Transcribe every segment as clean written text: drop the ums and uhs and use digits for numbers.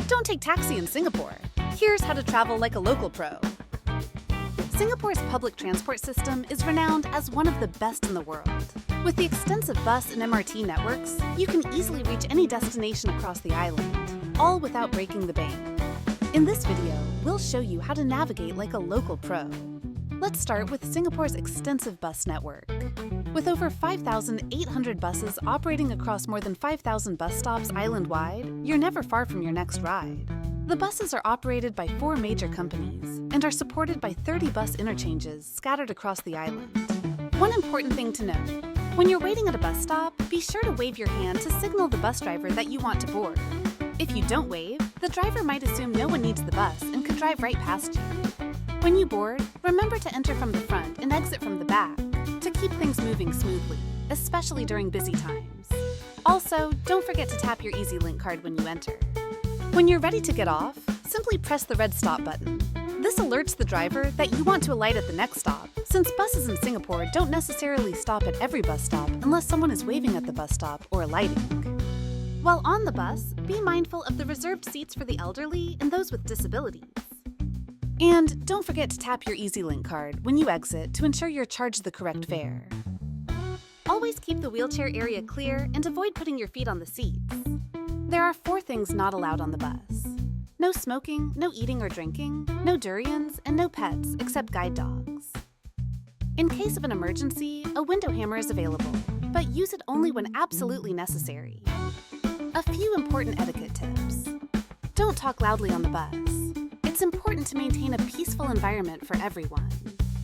Don't take taxi in Singapore. Here's how to travel like a local pro. Singapore's public transport system is renowned as one of the best in the world. With the extensive bus and MRT networks, you can easily reach any destination across the island, all without breaking the bank. In this video, we'll show you how to navigate like a local pro. Let's start with Singapore's extensive bus network. With over 5,800 buses operating across more than 5,000 bus stops island-wide, you're never far from your next ride. The buses are operated by 4 major companies and are supported by 30 bus interchanges scattered across the island. One important thing to note: when you're waiting at a bus stop, be sure to wave your hand to signal the bus driver that you want to board. If you don't wave, the driver might assume no one needs the bus and could drive right past you. When you board, remember to enter from the front and exit from the back to keep things moving smoothly, especially during busy times. Also, don't forget to tap your EZ-Link card when you enter. When you're ready to get off, simply press the red stop button. This alerts the driver that you want to alight at the next stop, since buses in Singapore don't necessarily stop at every bus stop unless someone is waving at the bus stop or alighting. While on the bus, be mindful of the reserved seats for the elderly and those with disabilities. And don't forget to tap your EZ-Link card when you exit to ensure you're charged the correct fare. Always keep the wheelchair area clear and avoid putting your feet on the seats. There are 4 things not allowed on the bus: no smoking, no eating or drinking, no durians, and no pets except guide dogs. In case of an emergency, a window hammer is available, but use it only when absolutely necessary. A few important etiquette tips. Don't talk loudly on the bus. It's important to maintain a peaceful environment for everyone.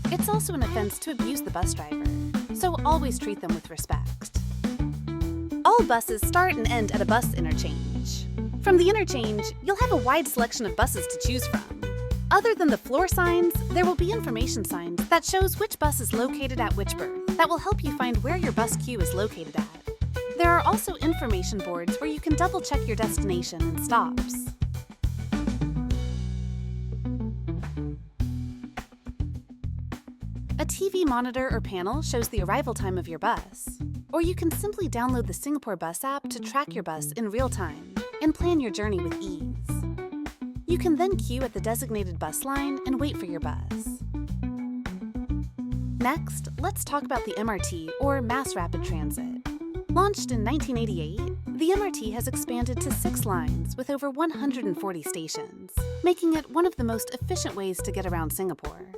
It's also an offense to abuse the bus driver, so always treat them with respect. All buses start and end at a bus interchange. From the interchange, you'll have a wide selection of buses to choose from. Other than the floor signs, there will be information signs that shows which bus is located at which berth that will help you find where your bus queue is located at. There are also information boards where you can double-check your destination and stops. A TV monitor or panel shows the arrival time of your bus. Or you can simply download the Singapore Bus app to track your bus in real time and plan your journey with ease. You can then queue at the designated bus line and wait for your bus. Next, let's talk about the MRT, or Mass Rapid Transit. Launched in 1988, the MRT has expanded to 6 lines with over 140 stations, making it one of the most efficient ways to get around Singapore.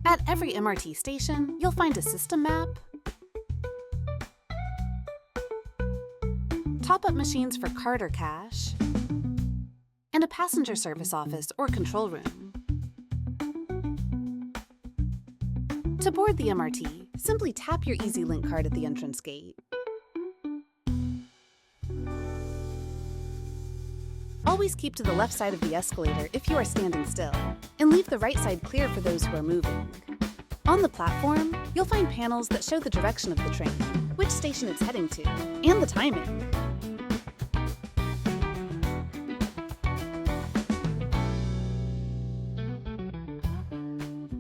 At every MRT station, you'll find a system map, top-up machines for card or cash, and a passenger service office or control room. To board the MRT, simply tap your EZ-Link card at the entrance gate. Always keep to the left side of the escalator if you are standing still, and leave the right side clear for those who are moving. On the platform, you'll find panels that show the direction of the train, which station it's heading to, and the timing.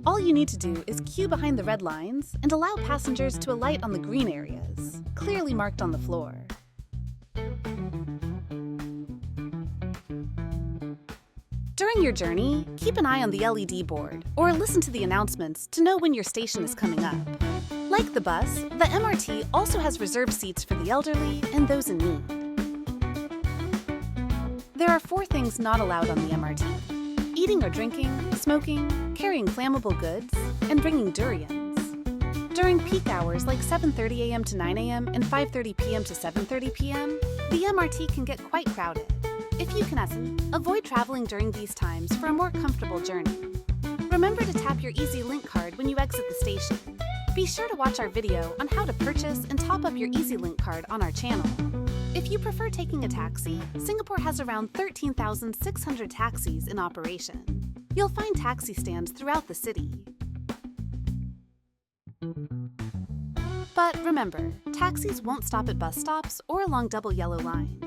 All you need to do is queue behind the red lines and allow passengers to alight on the green areas, clearly marked on the floor. During your journey, keep an eye on the LED board or listen to the announcements to know when your station is coming up. Like the bus, the MRT also has reserved seats for the elderly and those in need. There are 4 things not allowed on the MRT: eating or drinking, smoking, carrying flammable goods, and bringing durians. During peak hours like 7:30 a.m. to 9 a.m. and 5:30 p.m. to 7:30 p.m., the MRT can get quite crowded. If you can, avoid traveling during these times for a more comfortable journey. Remember to tap your EZ-Link card when you exit the station. Be sure to watch our video on how to purchase and top up your EZ-Link card on our channel. If you prefer taking a taxi, Singapore has around 13,600 taxis in operation. You'll find taxi stands throughout the city. But remember, taxis won't stop at bus stops or along double yellow lines.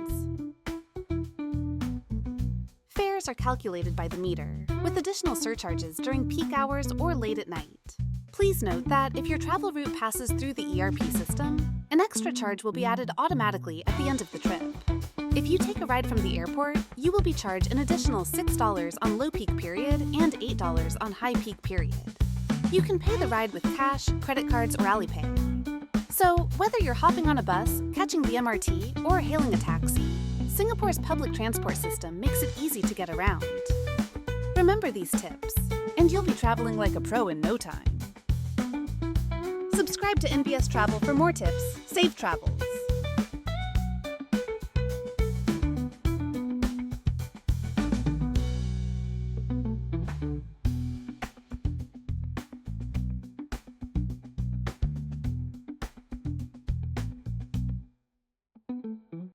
Fares are calculated by the meter, with additional surcharges during peak hours or late at night. Please note that if your travel route passes through the ERP system, an extra charge will be added automatically at the end of the trip. If you take a ride from the airport, you will be charged an additional $6 on low peak period and $8 on high peak period. You can pay the ride with cash, credit cards, or Alipay. So, whether you're hopping on a bus, catching the MRT, or hailing a taxi, Singapore's public transport system makes it easy to get around. Remember these tips, and you'll be traveling like a pro in no time. Subscribe to NBS Travel for more tips. Safe travels!